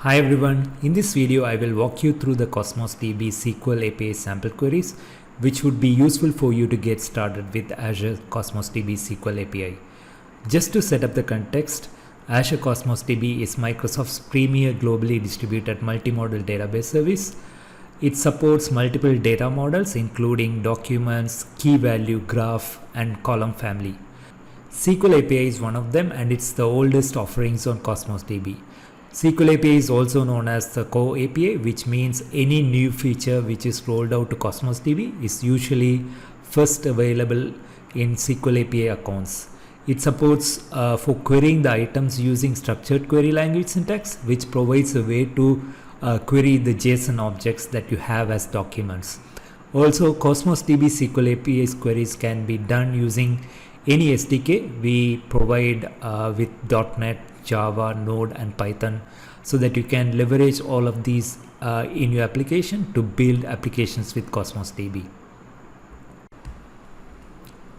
Hi everyone, in this video I will walk you through the COSMOS DB SQL API sample queries which would be useful for you to get started with Azure COSMOS DB SQL API. Just to set up the context, Azure COSMOS DB is Microsoft's premier globally distributed multi-model database service. It supports multiple data models including documents, key value, graph and column family. SQL API is one of them and it's the oldest offerings on COSMOS DB. SQL API is also known as the core API, which means any new feature which is rolled out to COSMOS DB is usually first available in SQL API accounts. It supports for querying the items using structured query language syntax, which provides a way to query the JSON objects that you have as documents. Also, COSMOS DB SQL API's queries can be done using any SDK we provide with .NET, Java, Node and Python, so that you can leverage all of these in your application to build applications with COSMOS DB.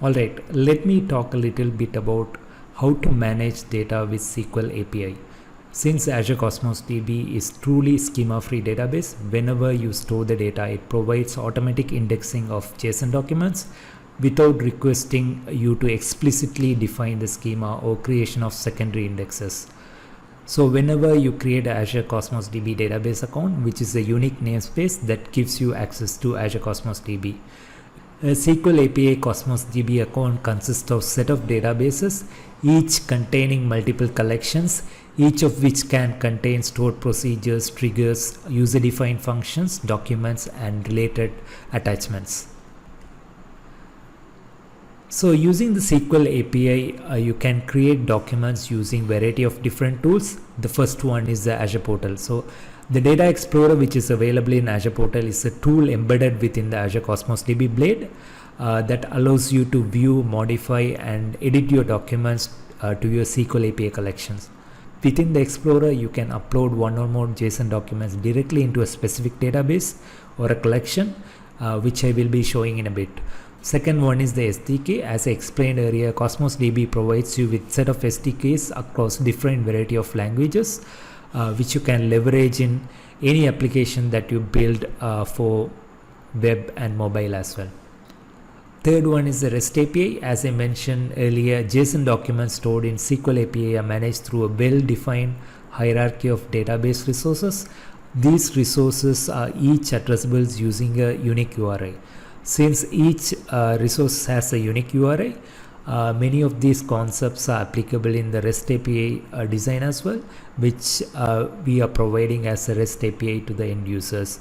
Alright, let me talk a little bit about how to manage data with SQL API. Since Azure COSMOS DB is truly schema-free database, whenever you store the data, it provides automatic indexing of JSON documents without requesting you to explicitly define the schema or creation of secondary indexes. So whenever you create an Azure COSMOS DB database account, which is a unique namespace that gives you access to Azure COSMOS DB. A SQL API COSMOS DB account consists of a set of databases, each containing multiple collections, each of which can contain stored procedures, triggers, user-defined functions, documents, and related attachments. So using the SQL API, you can create documents using variety of different tools. The first one is the Azure Portal. So the Data Explorer, which is available in Azure Portal, is a tool embedded within the Azure COSMOS DB Blade that allows you to view, modify and edit your documents to your SQL API collections. Within the Explorer, you can upload one or more JSON documents directly into a specific database or a collection, which I will be showing in a bit. Second one is the SDK. As I explained earlier, COSMOS DB provides you with set of SDKs across different variety of languages, which you can leverage in any application that you build for web and mobile as well. Third one is the REST API. As I mentioned earlier, JSON documents stored in SQL API are managed through a well-defined hierarchy of database resources. These resources are each addressable using a unique URI. Since each resource has a unique URI, many of these concepts are applicable in the REST API design as well, which we are providing as a REST API to the end users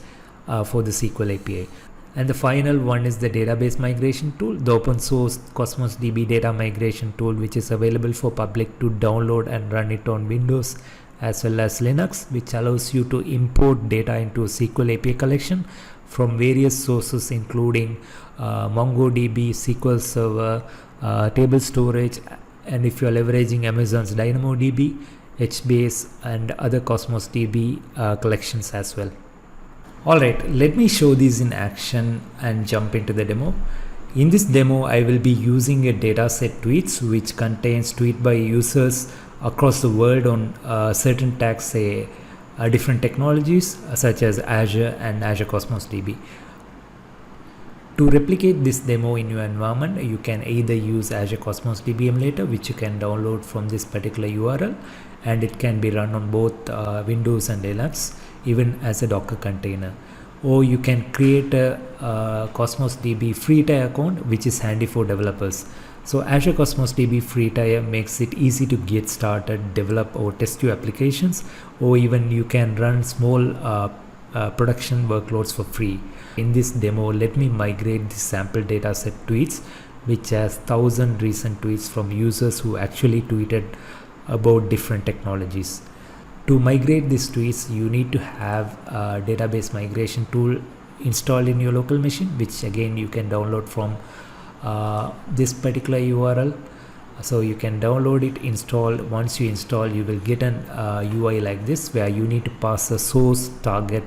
for the SQL API. And the final one is the database migration tool, the open source COSMOS DB data migration tool, which is available for public to download and run it on Windows as well as Linux, which allows you to import data into a SQL API collection from various sources including MongoDB, SQL Server, table storage, and if you are leveraging Amazon's DynamoDB, HBase and other COSMOS DB collections as well. Alright, let me show these in action and jump into the demo. In this demo, I will be using a dataset tweets which contains tweet by users across the world on certain tags, say different technologies such as Azure and Azure COSMOS DB. To replicate this demo in your environment, you can either use Azure COSMOS DB emulator, which you can download from this particular URL, and it can be run on both Windows and Linux, even as a Docker container. Or you can create a COSMOS DB free tier account, which is handy for developers. So Azure COSMOS DB free tier makes it easy to get started, develop or test your applications, or even you can run small production workloads for free. In this demo, let me migrate the sample dataset tweets, which has 1,000 recent tweets from users who actually tweeted about different technologies. To migrate these tweets, you need to have a database migration tool installed in your local machine, which again you can download from this particular URL. So you can download it, install. Once you install, you will get an UI like this, where you need to pass a source, target,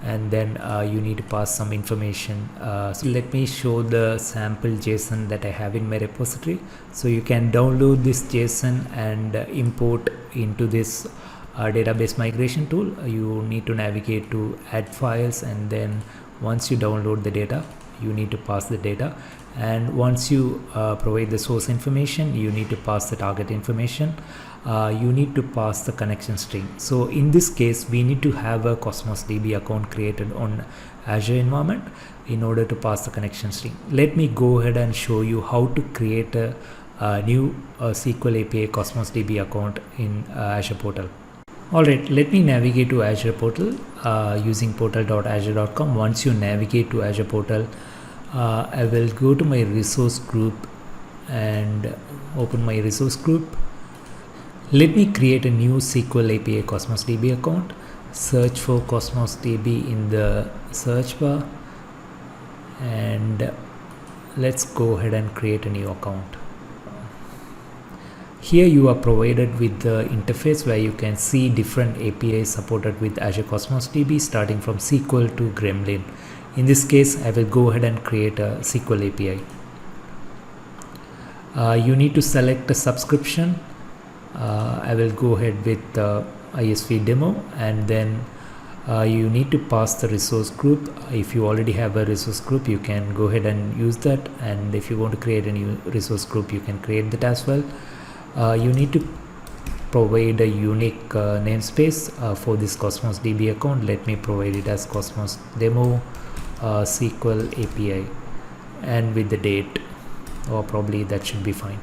and then you need to pass some information. So let me show the sample JSON that I have in my repository. So you can download this JSON and import into this database migration tool, you need to navigate to add files, and then once you download the data, you need to pass the data, and once you provide the source information, you need to pass the target information. You need to pass the connection string. So in this case, we need to have a Cosmos DB account created on Azure environment in order to pass the connection string. Let me go ahead and show you how to create a new SQL API Cosmos DB account in Azure Portal. Alright, let me navigate to Azure Portal using portal.azure.com. Once you navigate to Azure Portal, I will go to my resource group and open my resource group. Let me create a new SQL API Cosmos DB account. Search for Cosmos DB in the search bar, and let's go ahead and create a new account. Here you are provided with the interface where you can see different APIs supported with Azure Cosmos DB, starting from SQL to Gremlin. In this case, I will go ahead and create a SQL API. You need to select a subscription. I will go ahead with ISV demo, and then you need to pass the resource group. If you already have a resource group, you can go ahead and use that, and if you want to create a new resource group, you can create that as well. You need to provide a unique namespace for this Cosmos DB account. Let me provide it as Cosmos Demo SQL API, and with the date, or probably that should be fine.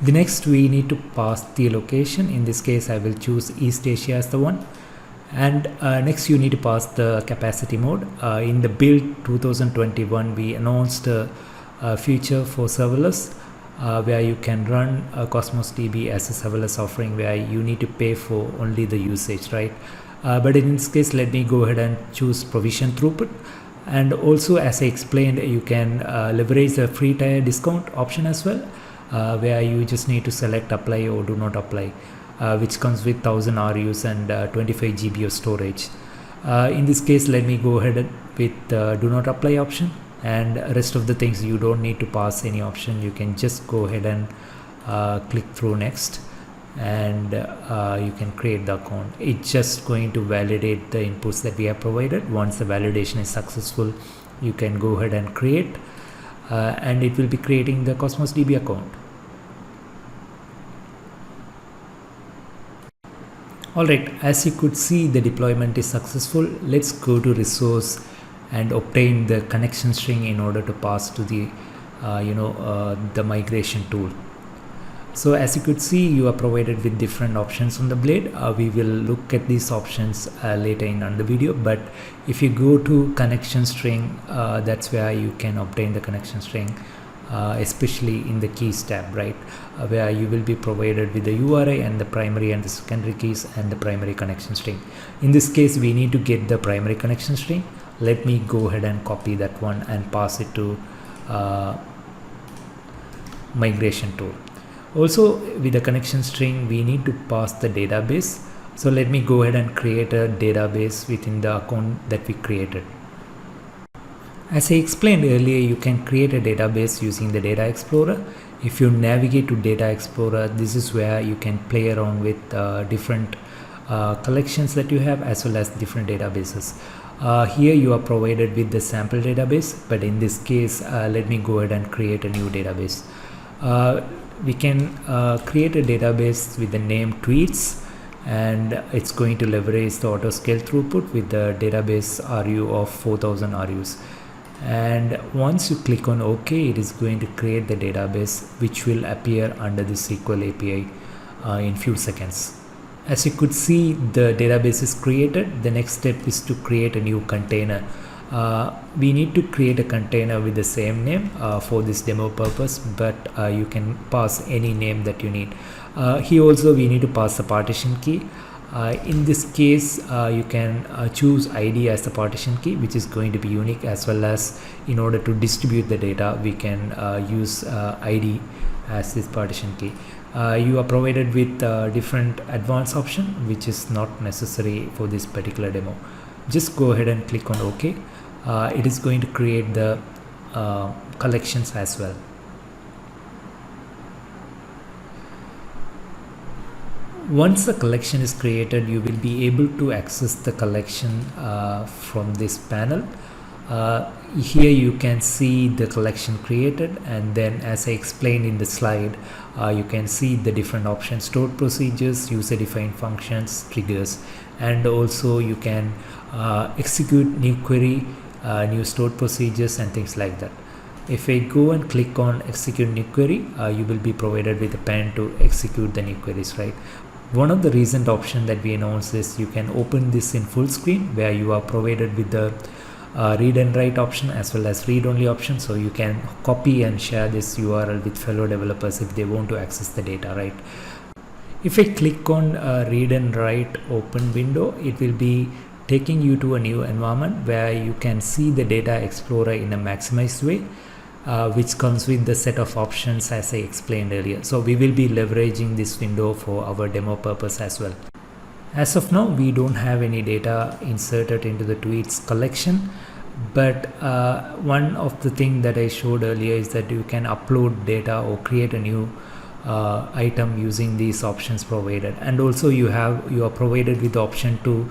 The next, we need to pass the location. In this case, I will choose East Asia as the one. And next, you need to pass the capacity mode. In the build 2021, we announced a feature for serverless where you can run Cosmos DB as a serverless offering, where you need to pay for only the usage, right? But in this case, let me go ahead and choose provision throughput. And also, as I explained, you can leverage the free tier discount option as well, where you just need to select apply or do not apply, which comes with 1000 RUs and 25 GB of storage. In this case, let me go ahead with do not apply option, and rest of the things you don't need to pass any option. You can just go ahead and click through next, and you can create the account. It's just going to validate the inputs that we have provided. Once the validation is successful, you can go ahead and create, and it will be creating the Cosmos DB account. Alright, as you could see, the deployment is successful. Let's go to resource and obtain the connection string in order to pass to the the migration tool. So as you could see, you are provided with different options on the blade. We will look at these options later in another video, but if you go to connection string, that's where you can obtain the connection string, especially in the keys tab, right, where you will be provided with the URI and the primary and the secondary keys and the primary connection string. In this case, we need to get the primary connection string. Let me go ahead and copy that one and pass it to migration tool. Also, with the connection string, we need to pass the database. So let me go ahead and create a database within the account that we created. As I explained earlier, you can create a database using the Data Explorer. If you navigate to Data Explorer, this is where you can play around with different collections that you have, as well as different databases. Here you are provided with the sample database, but in this case, let me go ahead and create a new database. We can create a database with the name tweets, and it's going to leverage the auto scale throughput with the database RU of 4000 RUs. And once you click on OK, it is going to create the database, which will appear under the SQL API in few seconds. As you could see, the database is created. The next step is to create a new container. We need to create a container with the same name for this demo purpose, but you can pass any name that you need. Here also we need to pass the partition key. In this case, you can choose ID as the partition key, which is going to be unique, as well as in order to distribute the data, we can use ID as this partition key. You are provided with different advanced option, which is not necessary for this particular demo. Just go ahead and click on OK. It is going to create the collections as well. Once the collection is created, you will be able to access the collection from this panel. Here you can see the collection created, and then as I explained in the slide, you can see the different options: stored procedures, user defined functions, triggers, and also you can execute new query, new stored procedures, and things like that. If I go and click on execute new query, you will be provided with a pen to execute the new queries, right? One of the recent options that we announced is you can open this in full screen, where you are provided with the read and write option as well as read only option, so you can copy and share this URL with fellow developers if they want to access the data, right? If I click on read and write open window, it will be taking you to a new environment where you can see the data explorer in a maximized way, which comes with the set of options as I explained earlier. So we will be leveraging this window for our demo purpose as well. As of now, we don't have any data inserted into the tweets collection, but one of the things that I showed earlier is that you can upload data or create a new item using these options provided, and also you are provided with the option to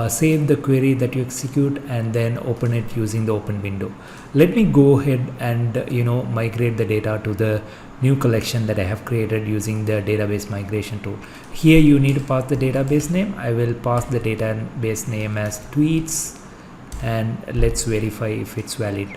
save the query that you execute and then open it using the open window. Let me go ahead and migrate the data to the new collection that I have created using the database migration tool. Here you need to pass the database name. I will pass the database name as tweets, and let's verify if it's valid.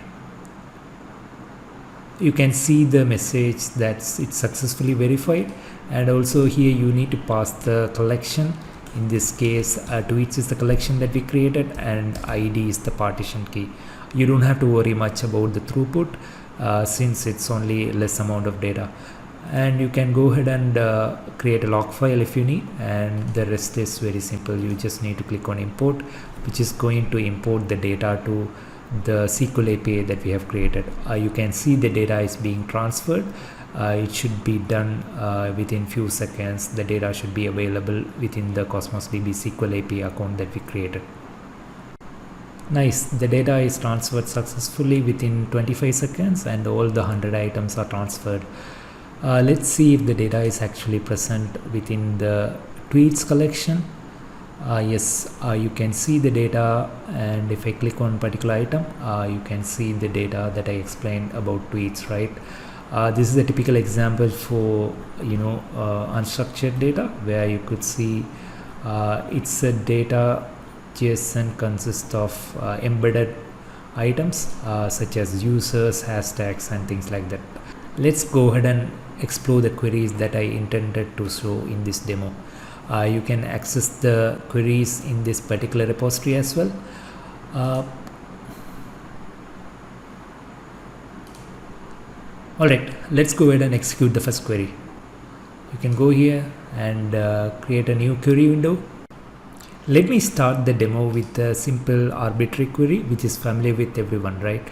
You can see the message that it's successfully verified, and also here you need to pass the collection. In this case, tweets is the collection that we created and ID is the partition key. You don't have to worry much about the throughput since it's only less amount of data, and you can go ahead and create a log file if you need, and the rest is very simple. You just need to click on import, which is going to import the data to the SQL API that we have created. You can see the data is being transferred. It should be done within few seconds. The data should be available within the CosmosDB SQL API account that we created. Nice, the data is transferred successfully within 25 seconds and all the 100 items are transferred. Let's see if the data is actually present within the tweets collection. Yes, you can see the data, and if I click on particular item, you can see the data that I explained about tweets, right? This is a typical example for unstructured data, where you could see it's a data JSON consists of embedded items such as users, hashtags, and things like that. Let's go ahead and explore the queries that I intended to show in this demo. You can access the queries in this particular repository as well. Alright, let's go ahead and execute the first query. You can go here and create a new query window. Let me start the demo with a simple arbitrary query, which is familiar with everyone, right?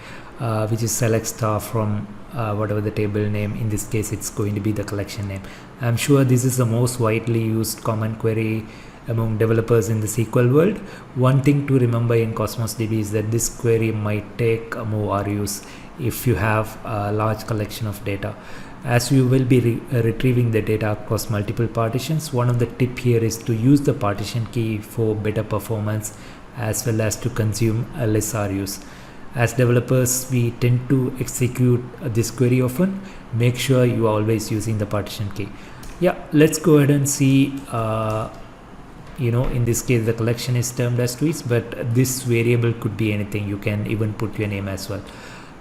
Which is select star from whatever the table name. In this case, it's going to be the collection name. I'm sure this is the most widely used common query among developers in the SQL world. One thing to remember in Cosmos DB is that this query might take more RUs if you have a large collection of data. As you will be retrieving the data across multiple partitions, one of the tip here is to use the partition key for better performance as well as to consume less RUs. As developers, we tend to execute this query often. Make sure you are always using the partition key. Yeah, let's go ahead and see. In this case, the collection is termed as tweets, but this variable could be anything. You can even put your name as well.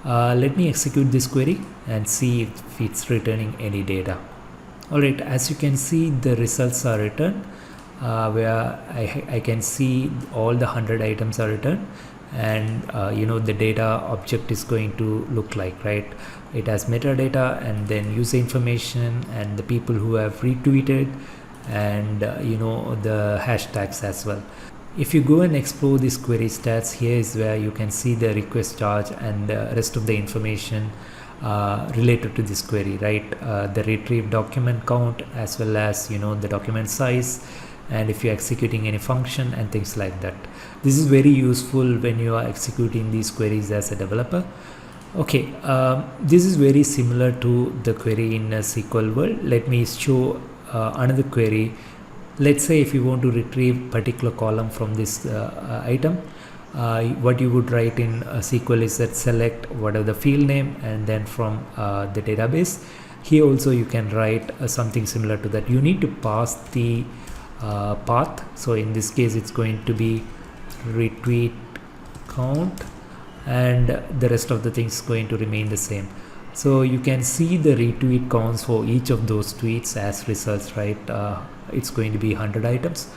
Let me execute this query and see if it's returning any data. Alright, as you can see, the results are returned where I can see all the 100 items are returned, and the data object is going to look like, right? It has metadata and then user information and the people who have retweeted and the hashtags as well. If you go and explore this query stats, here is where you can see the request charge and the rest of the information related to this query, right? The retrieved document count as well as the document size, and if you're executing any function and things like that. This is very useful when you are executing these queries as a developer. Okay, this is very similar to the query in a SQL world. Let me show another query Let's say if you want to retrieve particular column from this item, what you would write in SQL is that select whatever the field name and then from the database. Here also you can write something similar to that. You need to pass the path. So in this case it's going to be retweet count, and the rest of the things is going to remain the same. So you can see the retweet counts for each of those tweets as results, right? It's going to be 100 items.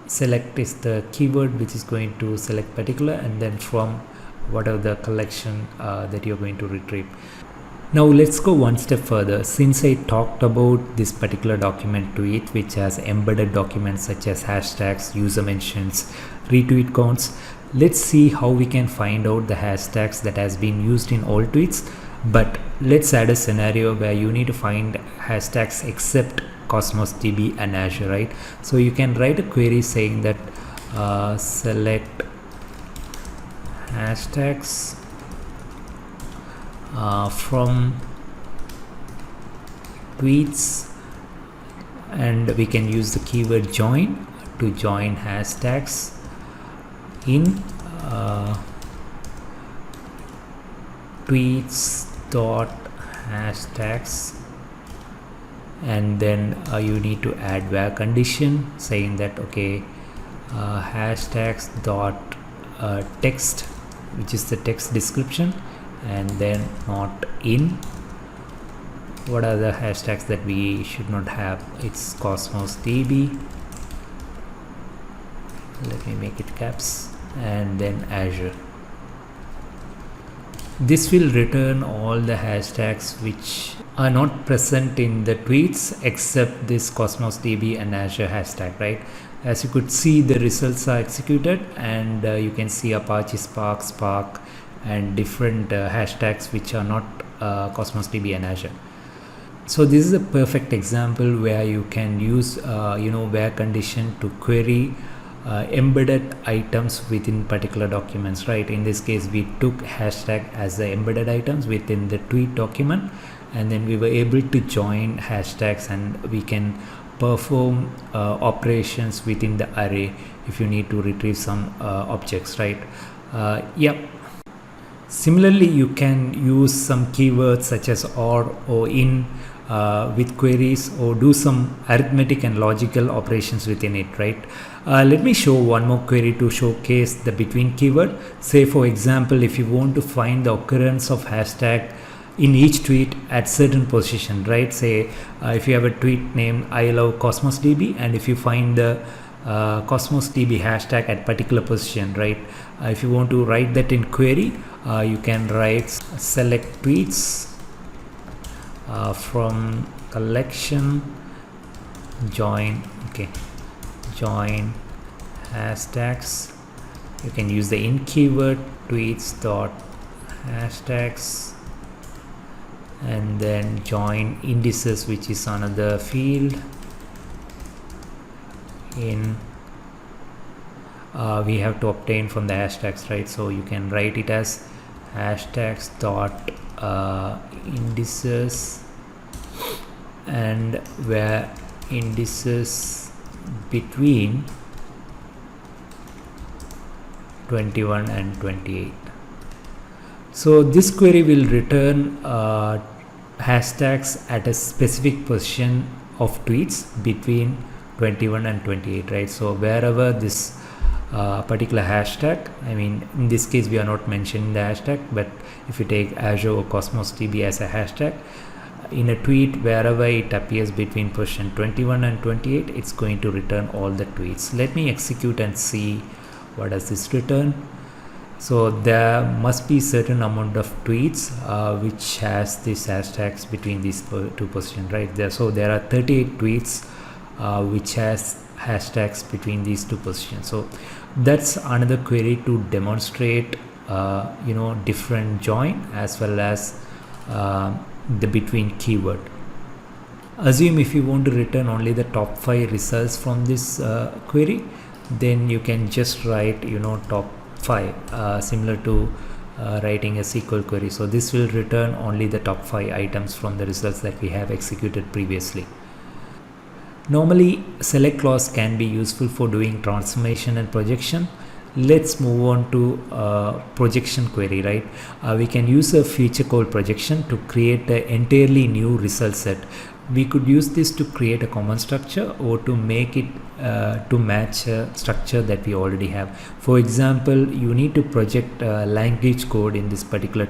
Select is the keyword which is going to select particular, and then from whatever the collection that you're going to retrieve. Now let's go one step further. Since I talked about this particular document tweet which has embedded documents such as hashtags, user mentions, retweet counts, let's see how we can find out the hashtags that has been used in all tweets. But let's add a scenario where you need to find hashtags except Cosmos DB and Azure, right? So you can write a query saying that select hashtags from tweets, and we can use the keyword join to join hashtags in tweets dot hashtags, and then you need to add where condition saying that okay, hashtags dot text, which is the text description, and then not in. What are the hashtags that we should not have? It's Cosmos DB, let me make it caps, and then Azure. This will return all the hashtags which are not present in the tweets except this Cosmos DB and Azure hashtag, right? As you could see, the results are executed, and you can see Apache Spark, and different hashtags which are not Cosmos DB and Azure. So this is a perfect example where you can use where condition to query embedded items within particular documents, right? In this case we took hashtag as the embedded items within the tweet document, and then we were able to join hashtags, and we can perform operations within the array if you need to retrieve some objects, right? Similarly, you can use some keywords such as or in with queries, or do some arithmetic and logical operations within it, right? Let me show one more query to showcase the between keyword. Say for example, if you want to find the occurrence of hashtag in each tweet at certain position, right? Say if you have a tweet named I love Cosmos DB, and if you find the Cosmos DB hashtag at particular position, right? If you want to write that in query, you can write select tweets from collection join hashtags. You can use the in keyword tweets dot hashtags, and then join indices, which is another field in we have to obtain from the hashtags, right? So you can write it as hashtags dot indices, and where indices between 21 and 28. So this query will return hashtags at a specific position of tweets between 21 and 28, right? So wherever this particular hashtag, I mean in this case we are not mentioning the hashtag, but if you take Azure or Cosmos DB as a hashtag in a tweet, wherever it appears between position 21 and 28, it's going to return all the tweets. Let me execute and see what does this return. So there must be certain amount of tweets which has these hashtags between these two positions, right? So there are 38 tweets which has hashtags between these two positions. So that's another query to demonstrate different join as well as the between keyword. Assume if you want to return only the top 5 results from this query, then you can just write top 5 similar to writing a SQL query. So this will return only the top 5 items from the results that we have executed previously. Normally, select clause can be useful for doing transformation and projection. Let's move on to projection query, right? We can use a feature called projection to create an entirely new result set. We could use this to create a common structure or to make it to match a structure that we already have. For example, you need to project language code in this particular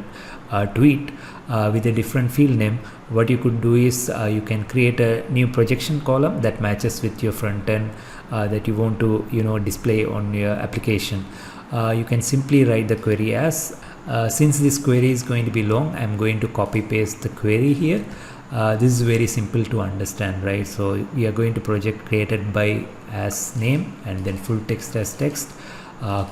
tweet with a different field name. What you could do is you can create a new projection column that matches with your front end that you want to display on your application. You can simply write the query as since this query is going to be long, I'm going to copy paste the query here. This is very simple to understand, right? So we are going to project created by as name and then full text as text,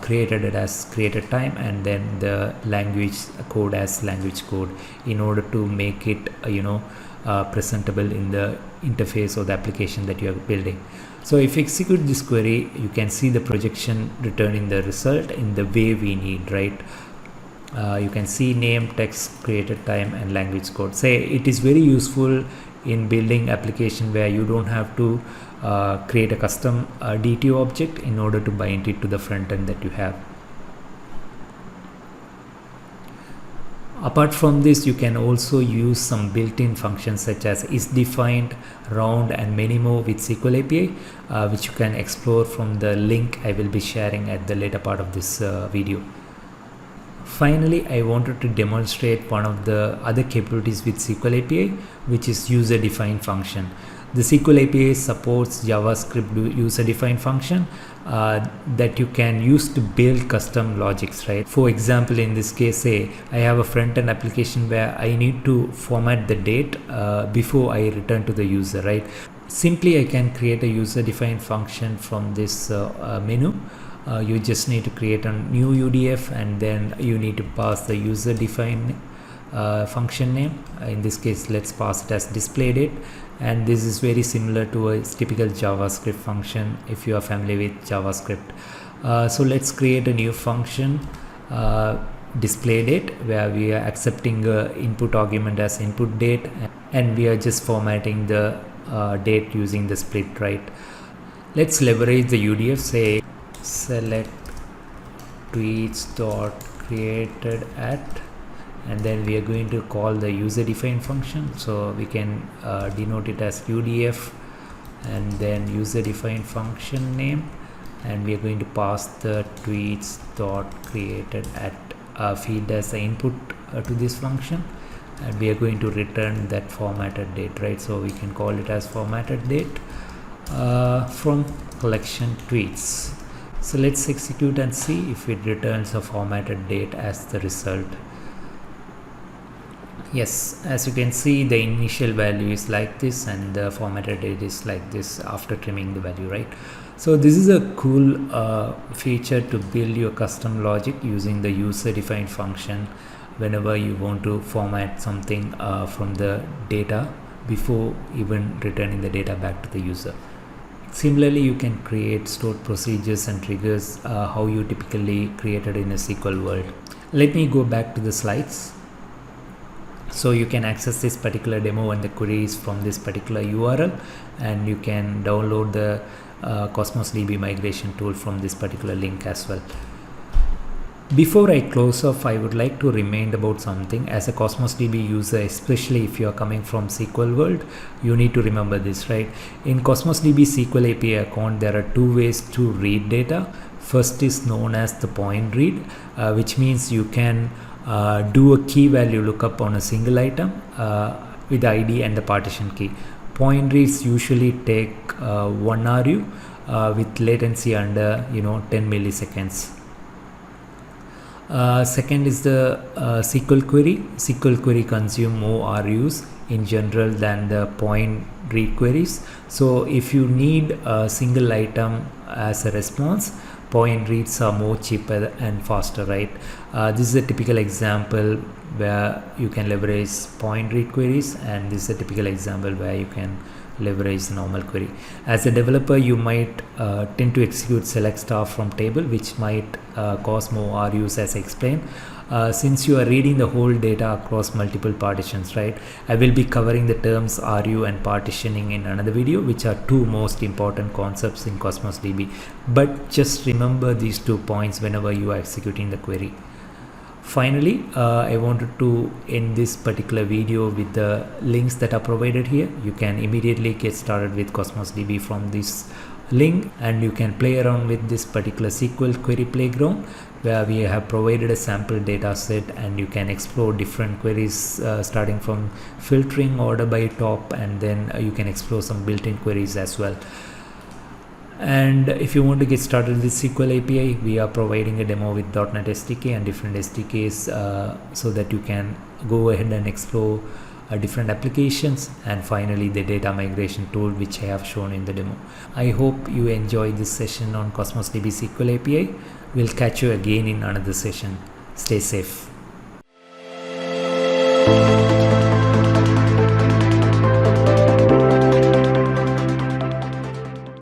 created it as created time, and then the language code as language code, in order to make it presentable in the interface or the application that you are building. So if you execute this query, you can see the projection returning the result in the way we need, right? You can see name, text, created time, and language code. Say it is very useful in building application where you don't have to create a custom DTO object in order to bind it to the front end that you have. Apart from this, you can also use some built-in functions such as isDefined, round, and many more with SQL API, which you can explore from the link I will be sharing at the later part of this video. Finally, I wanted to demonstrate one of the other capabilities with SQL API, which is user-defined function. The SQL API supports JavaScript user-defined function that you can use to build custom logics, right? For example, in this case, say I have a front-end application where I need to format the date before I return to the user, right? Simply, I can create a user-defined function from this menu. You just need to create a new UDF, and then you need to pass the user-defined function name. In this case, let's pass it as display date, and this is very similar to a typical JavaScript function if you are familiar with JavaScript. So let's create a new function, display date, where we are accepting input argument as input date, and we are just formatting the date using the split, right? Let's leverage the UDF. Say select tweets dot created at, and then we are going to call the user defined function, so we can denote it as UDF and then user defined function name, and we are going to pass the tweets dot created at field as the input to this function, and we are going to return that formatted date, right? So we can call it as formatted date from collection tweets. So let's execute and see if it returns a formatted date as the result. Yes, as you can see, the initial value is like this and the formatted date is like this after trimming the value, right? So this is a cool feature to build your custom logic using the user defined function whenever you want to format something from the data before even returning the data back to the user. Similarly, you can create stored procedures and triggers how you typically created in a SQL world. Let me go back to the slides. So you can access this particular demo and the queries from this particular URL, and you can download the Cosmos DB migration tool from this particular link as well. Before I close off, I would like to remind about something. As a Cosmos DB user, especially if you are coming from SQL world, you need to remember this, right? In Cosmos DB SQL API account, there are two ways to read data. First is known as the point read, which means you can do a key value lookup on a single item with the ID and the partition key. Point reads usually take 1 RU with latency under 10 milliseconds. Second is the SQL query. SQL query consume more RUs in general than the point read queries. So if you need a single item as a response, point reads are more cheaper and faster, right? This is a typical example where you can leverage point read queries, and this is a typical example where you can leverage the normal query. As a developer, you might tend to execute select star from table, which might cause more RUs as I explained. Since you are reading the whole data across multiple partitions, right, I will be covering the terms RU and partitioning in another video, which are two most important concepts in Cosmos DB. But just remember these 2 points whenever you are executing the query. Finally, I wanted to end this particular video with the links that are provided here. You can immediately get started with Cosmos DB from this link, and you can play around with this particular SQL query playground, where we have provided a sample data set, and you can explore different queries starting from filtering, order by top, and then you can explore some built-in queries as well. And if you want to get started with SQL API, we are providing a demo with .NET SDK and different SDKs so that you can go ahead and explore different applications, and finally the data migration tool which I have shown in the demo. I hope you enjoyed this session on Cosmos DB SQL API. We'll catch you again in another session. Stay safe.